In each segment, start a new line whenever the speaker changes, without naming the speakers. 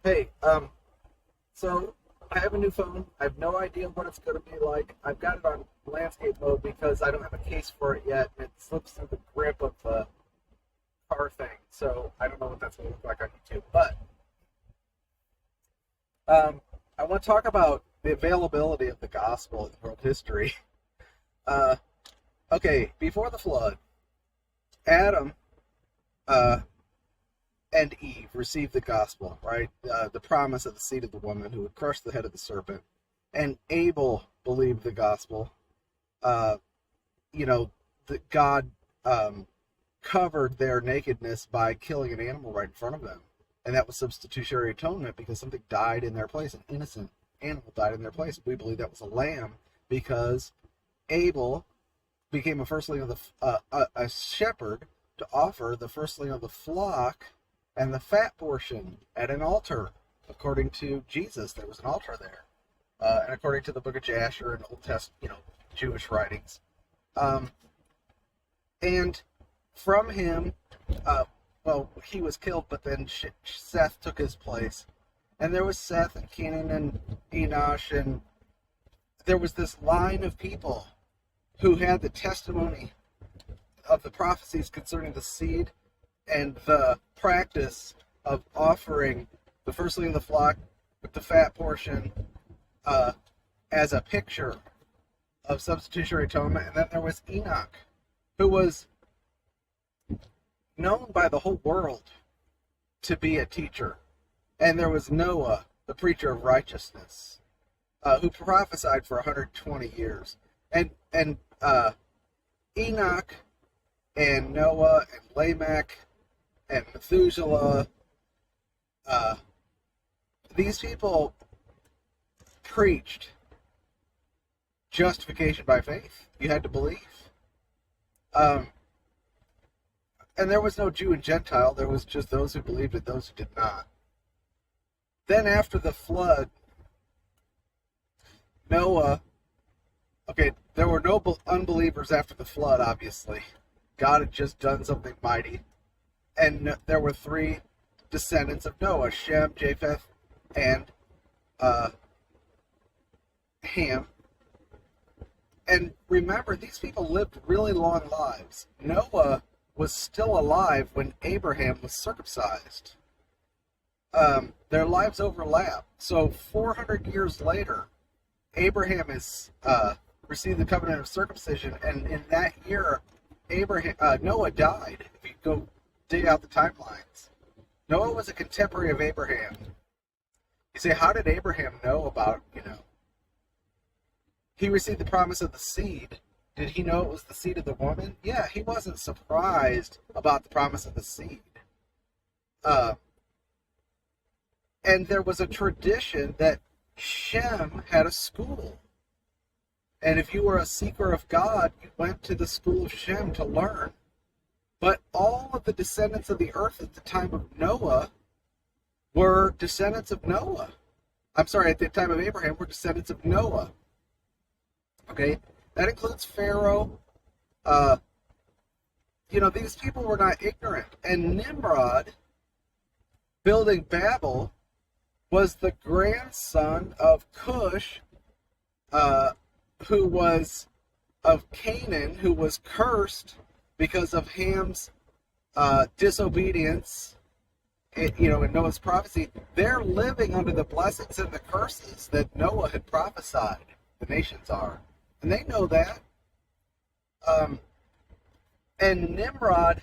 Hey, so I have a new phone. I have no idea what it's going to be like. I've got it on landscape mode because I don't have a case for it yet, and it slips through the grip of the car thing. So I don't know what that's going to look like on YouTube. But I want to talk about the availability of the gospel in world history. Uh, okay, before the flood, Adam uh, and Eve received the gospel, right? The promise of the seed of the woman who would crush the head of the serpent. And Abel believed the gospel. Uh, that God covered their nakedness by killing an animal right in front of them. And that was substitutionary atonement because something died in their place. An innocent animal died in their place. We believe that was a lamb because Abel became a firstling of a shepherd to offer the firstling of the flock and the fat portion at an altar. According to Jesus, there was an altar there, and according to the Book of Jasher and Old Testament, Jewish writings, and from him, he was killed, but then Seth took his place, and there was Seth and Kenan and Enoch, and there was this line of people who had the testimony of the prophecies concerning the seed and the practice of offering the firstling of the flock with the fat portion as a picture of substitutionary atonement. And then there was Enoch, who was known by the whole world to be a teacher. And there was Noah, the preacher of righteousness, who prophesied for 120 years. And Enoch and Noah and Lamech and Methuselah, these people preached justification by faith. You had to believe. And there was no Jew and Gentile. There was just those who believed and those who did not. Then after the flood, Noah, there were no unbelievers after the flood, obviously. God had just done something mighty. And there were three descendants of Noah, Shem, Japheth, and Ham. And remember, these people lived really long lives. Noah was still alive when Abraham was circumcised. Their lives overlap. So 400 years later, Abraham is received the covenant of circumcision, and in that year, Noah died. If you go dig out the timelines, Noah was a contemporary of Abraham. You say, how did Abraham know about, he received the promise of the seed. Did he know it was the seed of the woman? Yeah, he wasn't surprised about the promise of the seed. And there was a tradition that Shem had a school. And if you were a seeker of God, you went to the school of Shem to learn. But all of the descendants of the earth at the time of Noah were descendants of Noah. I'm sorry, at the time of Abraham were descendants of Noah. Okay? That includes Pharaoh. These people were not ignorant. And Nimrod, building Babel, was the grandson of Cush, who was of Canaan, who was cursed because of Ham's disobedience, in Noah's prophecy. They're living under the blessings and the curses that Noah had prophesied. The nations are. And they know that. And Nimrod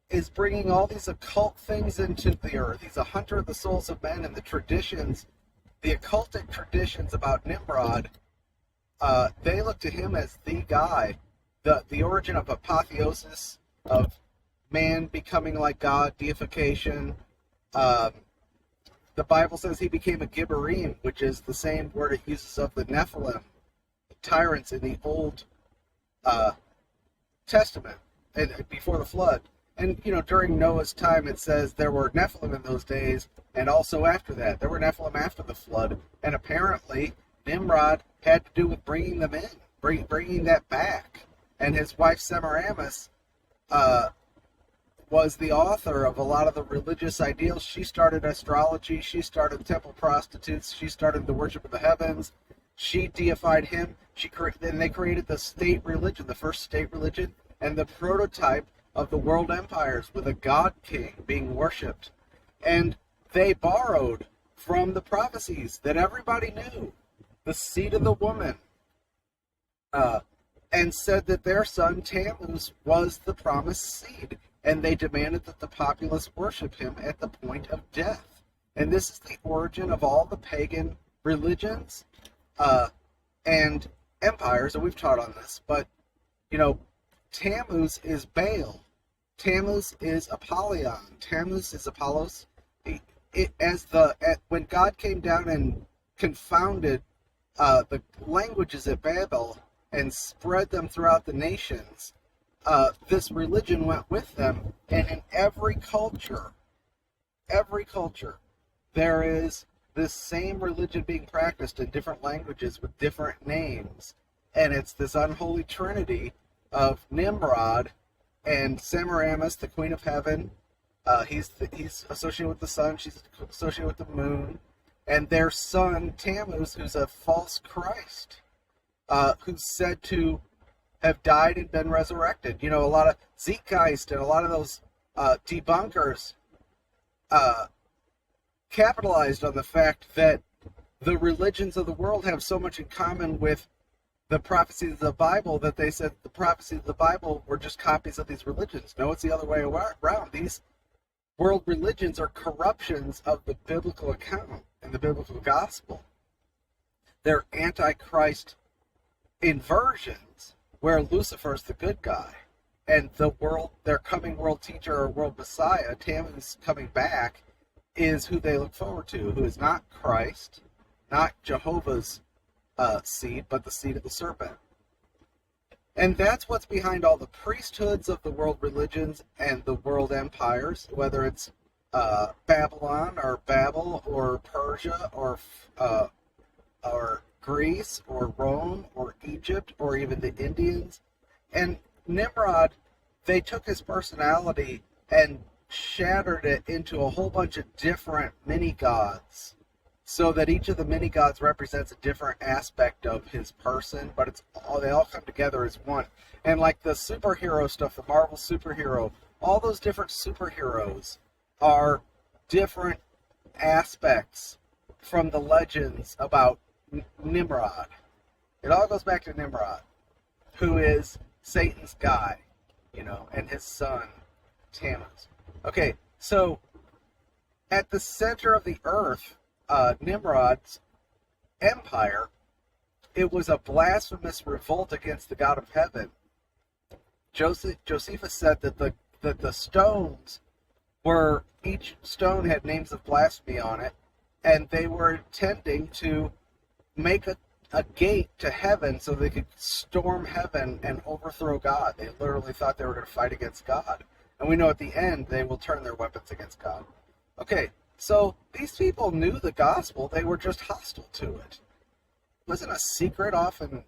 is bringing all these occult things into the earth. He's a hunter of the souls of men, and the traditions, the occultic traditions about Nimrod, they look to him as the guy, the origin of apotheosis, of man becoming like God, deification. The Bible says he became a Gibberim, which is the same word it uses of the Nephilim, the tyrants in the Old Testament, and before the flood. And, during Noah's time, it says there were Nephilim in those days, and also after that. There were Nephilim after the flood, and apparently Nimrod had to do with bringing them in, bringing that back. And his wife Semiramis was the author of a lot of the religious ideals. She started astrology. She started temple prostitutes. She started the worship of the heavens. She deified him. And they created the state religion, the first state religion, and the prototype of the world empires with a god king being worshipped. And they borrowed from the prophecies that everybody knew, the seed of the woman, and said that their son Tammuz was the promised seed. And they demanded that the populace worship him at the point of death. And this is the origin of all the pagan religions and empires, and we've taught on this. But, Tammuz is Baal. Tammuz is Apollyon. Tammuz is Apollos. When God came down and confounded the languages at Babel and spread them throughout the nations, this religion went with them, and in every culture, there is this same religion being practiced in different languages with different names, and it's this unholy trinity of Nimrod and Semiramis, the queen of heaven. He's associated with the sun, she's associated with the moon, and their son Tammuz, who's a false Christ, who's said to have died and been resurrected. A lot of Zeitgeist and a lot of those debunkers capitalized on the fact that the religions of the world have so much in common with the prophecies of the Bible that they said the prophecies of the Bible were just copies of these religions. No, it's the other way around. These world religions are corruptions of the biblical account and the biblical gospel. They're antichrist inversions where Lucifer's the good guy, and their coming world teacher or world messiah, Tammuz coming back, is who they look forward to, who is not Christ, not Jehovah's seed, but the seed of the serpent. And that's what's behind all the priesthoods of the world religions and the world empires, whether it's Babylon or Babel or Persia or Greece or Rome or Egypt or even the Indians. And Nimrod, they took his personality and shattered it into a whole bunch of different mini-gods, so that each of the mini-gods represents a different aspect of his person, but they all come together as one. And like the superhero stuff, the Marvel superhero, all those different superheroes are different aspects from the legends about Nimrod. It all goes back to Nimrod, who is Satan's guy, and his son, Tammuz. Okay, so at the center of the earth, Nimrod's empire, it was a blasphemous revolt against the God of heaven. Josephus said that the stones each stone had names of blasphemy on it, and they were intending to make a gate to heaven so they could storm heaven and overthrow God. They literally thought they were going to fight against God. And we know at the end they will turn their weapons against God. Okay, so these people knew the gospel. They were just hostile to it. It wasn't a secret often,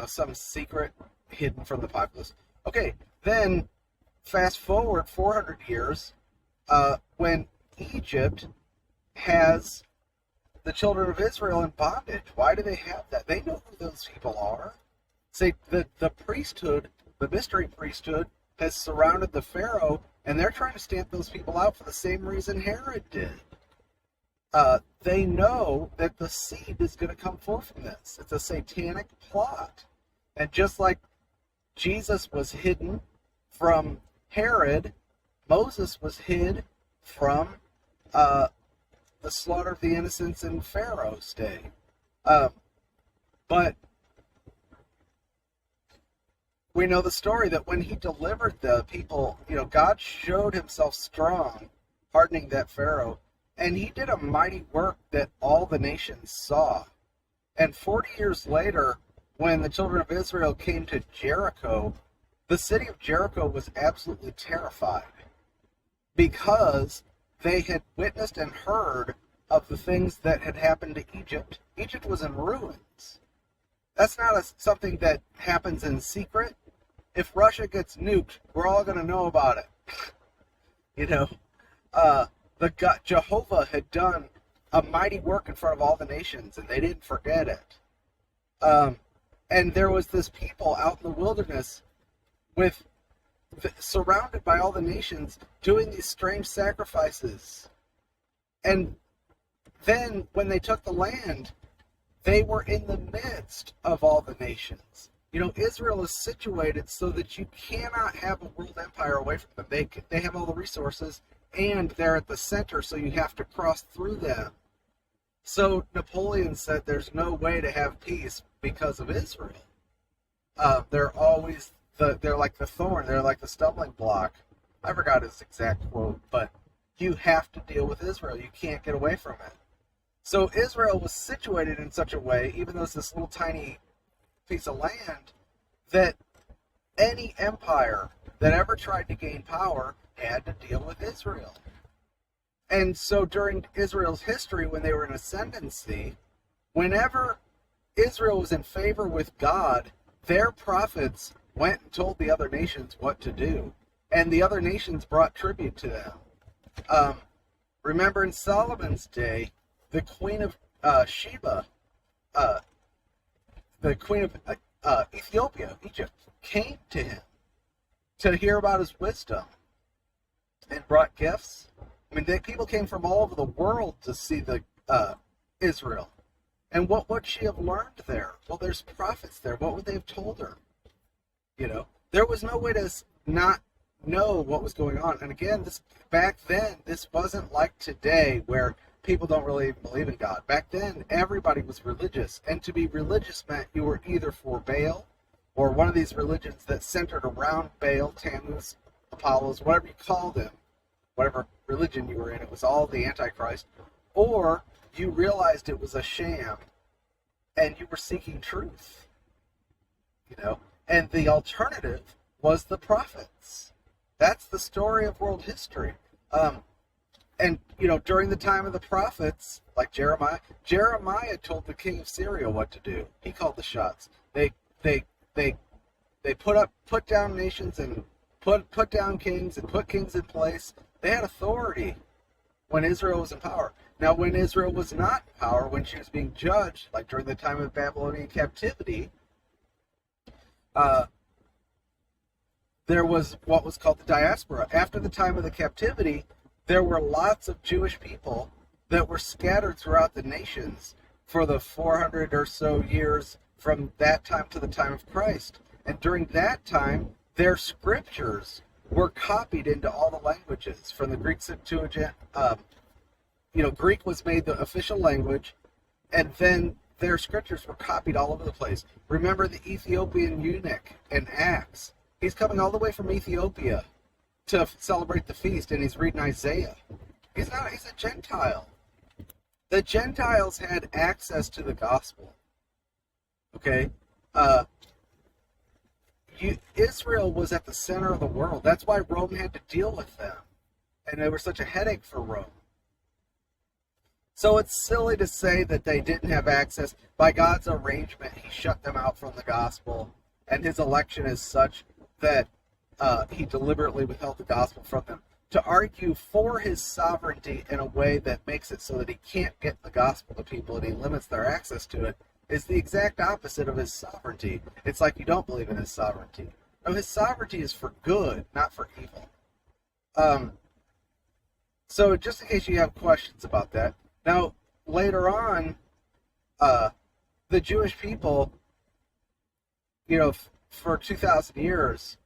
some secret hidden from the populace. Okay, then fast forward 400 years, when Egypt has the children of Israel in bondage. Why do they have that? They know who those people are. Say the priesthood, the mystery priesthood, has surrounded the Pharaoh, and they're trying to stamp those people out for the same reason Herod did. They know that the seed is going to come forth from this. It's a satanic plot. And just like Jesus was hidden from Herod, Moses was hid from the slaughter of the innocents in Pharaoh's day. But we know the story that when he delivered the people, God showed himself strong, hardening that Pharaoh, and he did a mighty work that all the nations saw. And 40 years later, when the children of Israel came to Jericho, the city of Jericho was absolutely terrified because they had witnessed and heard of the things that had happened to Egypt. Egypt was in ruins. That's not something that happens in secret. if Russia gets nuked, we're all going to know about it. You know, Jehovah had done a mighty work in front of all the nations, and they didn't forget it. And there was this people out in the wilderness surrounded by all the nations doing these strange sacrifices. And then when they took the land, they were in the midst of all the nations. You know, Israel is situated so that you cannot have a world empire away from them. They have all the resources, and they're at the center, so you have to cross through them. So Napoleon said there's no way to have peace because of Israel. They're always they're like the thorn, they're like the stumbling block. I forgot his exact quote, but you have to deal with Israel. You can't get away from it. So Israel was situated in such a way, even though it's this little tiny piece of land, that any empire that ever tried to gain power had to deal with Israel. And so during Israel's history, when they were in ascendancy, whenever Israel was in favor with God, their prophets went and told the other nations what to do. And the other nations brought tribute to them. Remember in Solomon's day, the queen of Sheba, the queen of Egypt, came to him to hear about his wisdom and brought gifts. I mean, people came from all over the world to see the Israel. And what would she have learned there? Well, there's prophets there. What would they have told her? You know, there was no way to not know what was going on. And again, back then, this wasn't like today where people don't really even believe in God. Back then, everybody was religious. And to be religious meant you were either for Baal or one of these religions that centered around Baal, Tammuz, Apollos, whatever you called them, whatever religion you were in, it was all the Antichrist. Or you realized it was a sham and you were seeking truth. You know? And the alternative was the prophets. That's the story of world history. And, you know, during the time of the prophets, like Jeremiah told the king of Syria what to do. He called the shots. They put down nations and put down kings and put kings in place. They had authority when Israel was in power. Now, when Israel was not in power, when she was being judged, like during the time of Babylonian captivity, there was what was called the diaspora. After the time of the captivity, there were lots of Jewish people that were scattered throughout the nations for the 400 or so years from that time to the time of Christ. And during that time, their scriptures were copied into all the languages. From the Greek Septuagint, Greek was made the official language, and then their scriptures were copied all over the place. Remember the Ethiopian eunuch in Acts? He's coming all the way from Ethiopia to celebrate the feast, and he's reading Isaiah. He's a Gentile. The Gentiles had access to the gospel. Okay? Israel was at the center of the world. That's why Rome had to deal with them. And they were such a headache for Rome. So it's silly to say that they didn't have access. By God's arrangement, he shut them out from the gospel. And his election is such that he deliberately withheld the gospel from them. To argue for his sovereignty in a way that makes it so that he can't get the gospel to people and he limits their access to it is the exact opposite of his sovereignty. It's like you don't believe in his sovereignty. No, his sovereignty is for good, not for evil. So just in case you have questions about that. Now, later on, the Jewish people, for 2,000 years,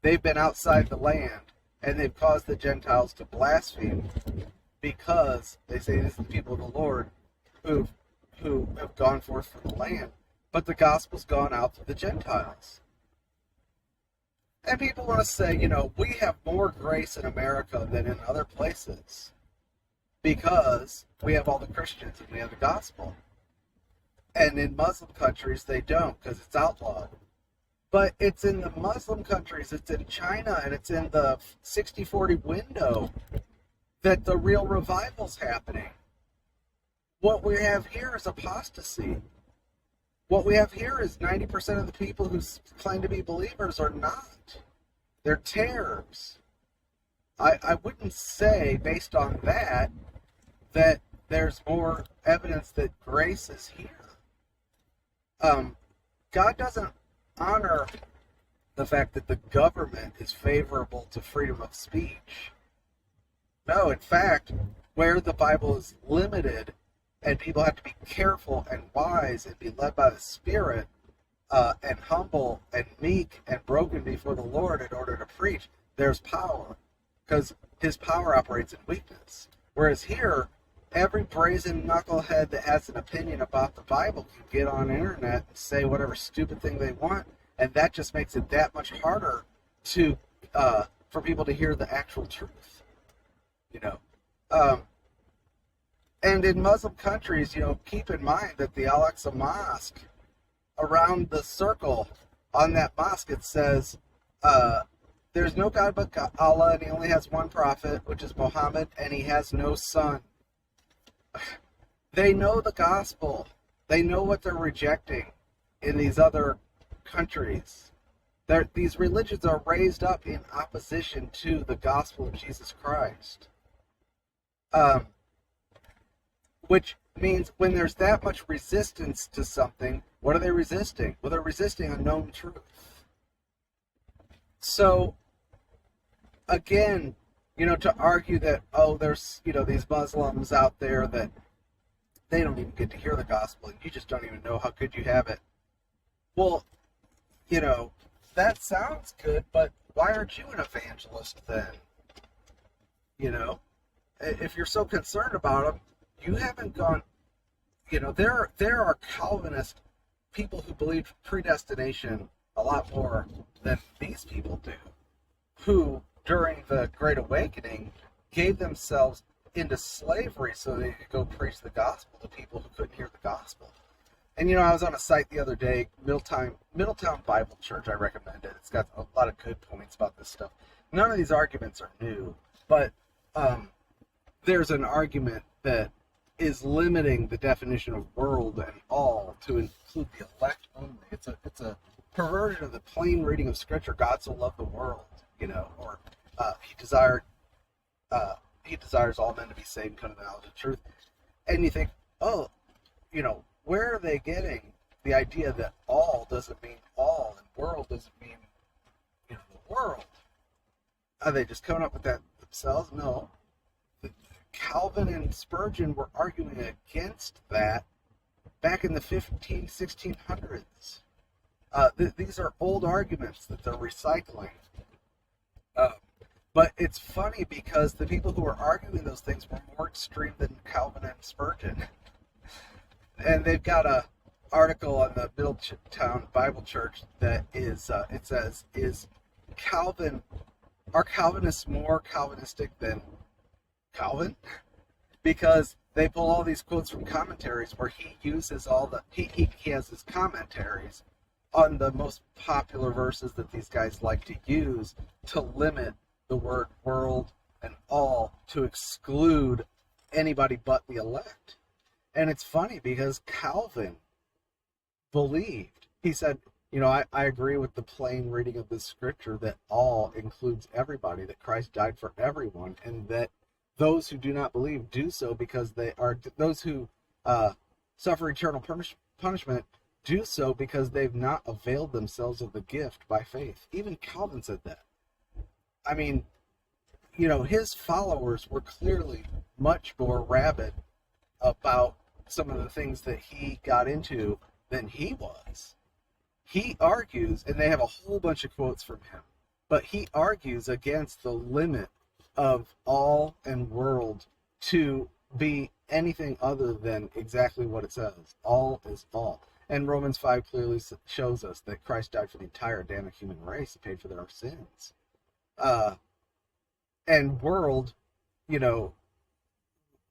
they've been outside the land, and they've caused the Gentiles to blaspheme because they say this is the people of the Lord who have gone forth from the land. But the gospel's gone out to the Gentiles. And people want to say, we have more grace in America than in other places because we have all the Christians and we have the gospel. And in Muslim countries, they don't because it's outlawed. But it's in the Muslim countries, it's in China, and it's in the 60-40 window that the real revival's happening. What we have here is apostasy. What we have here is 90% of the people who claim to be believers are not. They're tares. I wouldn't say, based on that there's more evidence that grace is here. God doesn't honor the fact that the government is favorable to freedom of speech. No, in fact, where the Bible is limited and people have to be careful and wise and be led by the Spirit, and humble and meek and broken before the Lord in order to preach, there's power. Because his power operates in weakness. Whereas here, every brazen knucklehead that has an opinion about the Bible can get on the internet and say whatever stupid thing they want, and that just makes it that much harder to for people to hear the actual truth. And in Muslim countries, keep in mind that the Al-Aqsa Mosque, around the circle on that mosque, it says, there's no God but Allah, and he only has one prophet, which is Muhammad, and he has no son. They know the gospel. They know what they're rejecting in these other countries. These religions are raised up in opposition to the gospel of Jesus Christ. Which means when there's that much resistance to something, what are they resisting? Well, they're resisting a known truth. So, again, to argue that, there's, these Muslims out there that they don't even get to hear the gospel, and you just don't even know how good you have it. Well, that sounds good, but why aren't you an evangelist then? If you're so concerned about them, you haven't gone, there are Calvinist people who believe predestination a lot more than these people do, who, during the Great Awakening, gave themselves into slavery so they could go preach the gospel to people who couldn't hear the gospel. And, I was on a site the other day, Middletown Bible Church, I recommend it. It's got a lot of good points about this stuff. None of these arguments are new, but there's an argument that is limiting the definition of world and all to include the elect only. It's a perversion of the plain reading of Scripture. God so loved the world, or he desires all men to be saved and come to the knowledge of truth. And you think, where are they getting the idea that all doesn't mean all and world doesn't mean, the world? Are they just coming up with that themselves? No. Calvin and Spurgeon were arguing against that back in the 1600s. These are old arguments that they're recycling. But it's funny because the people who were arguing those things were more extreme than Calvin and Spurgeon. And they've got a article on the Middletown Bible Church that is, it says, are Calvinists more Calvinistic than Calvin? Because they pull all these quotes from commentaries where he uses he has his commentaries on the most popular verses that these guys like to use to limit the word world and all to exclude anybody but the elect. And it's funny because Calvin believed, he said, I agree with the plain reading of the Scripture that all includes everybody, that Christ died for everyone, and that those who do not believe do so because those who suffer eternal punishment do so because they've not availed themselves of the gift by faith. Even Calvin said that. I mean, his followers were clearly much more rabid about some of the things that he got into than he was. He argues, and they have a whole bunch of quotes from him, but he argues against the limit of all and world to be anything other than exactly what it says. All is all. And Romans 5 clearly shows us that Christ died for the entire Adamic human race. He paid for their sins. And world,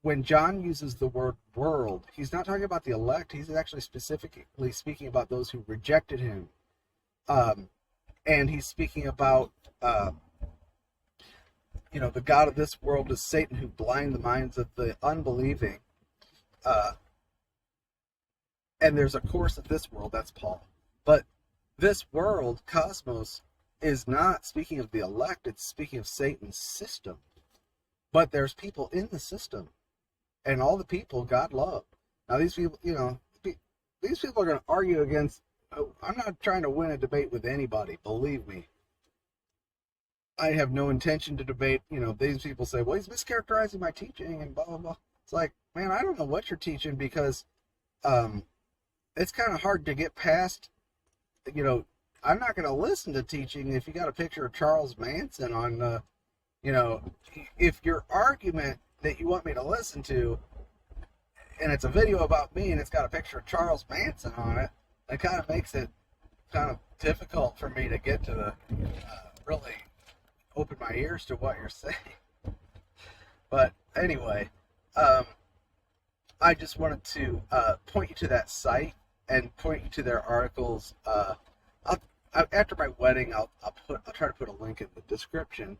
when John uses the word world, he's not talking about the elect. He's actually specifically speaking about those who rejected him. And he's speaking about, the God of this world is Satan, who blind the minds of the unbelieving. and there's a course of this world, that's Paul. But this world, cosmos, is not speaking of the elect, it's speaking of Satan's system. But there's people in the system, and all the people God loved. Now these people, these people are going to argue against, I'm not trying to win a debate with anybody, believe me. I have no intention to debate, these people say, well, he's mischaracterizing my teaching and blah, blah, blah. It's like, man, I don't know what you're teaching, because it's kind of hard to get past, I'm not going to listen to teaching if you got a picture of Charles Manson on, if your argument that you want me to listen to, and it's a video about me and it's got a picture of Charles Manson on it, it kind of makes it kind of difficult for me to get to the, really open my ears to what you're saying. But anyway, I just wanted to point you to that site and point you to their articles. After my wedding, I'll try to put a link in the description.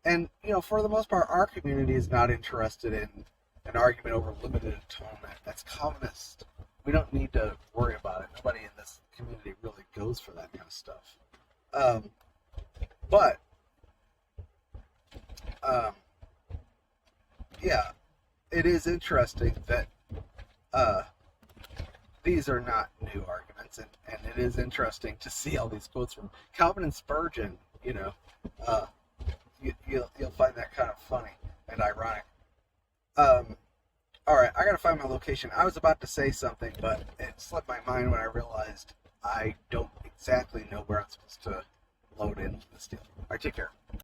And for the most part, our community is not interested in an argument over limited atonement. That's communist. We don't need to worry about it. Nobody in this community really goes for that kind of stuff. Yeah, it is interesting that these are not new arguments, and it is interesting to see all these quotes from Calvin and Spurgeon. You'll find that kind of funny and ironic. All right, I gotta find my location. I was about to say something, but it slipped my mind when I realized I don't exactly know where I'm supposed to load in this deal. All right, take care.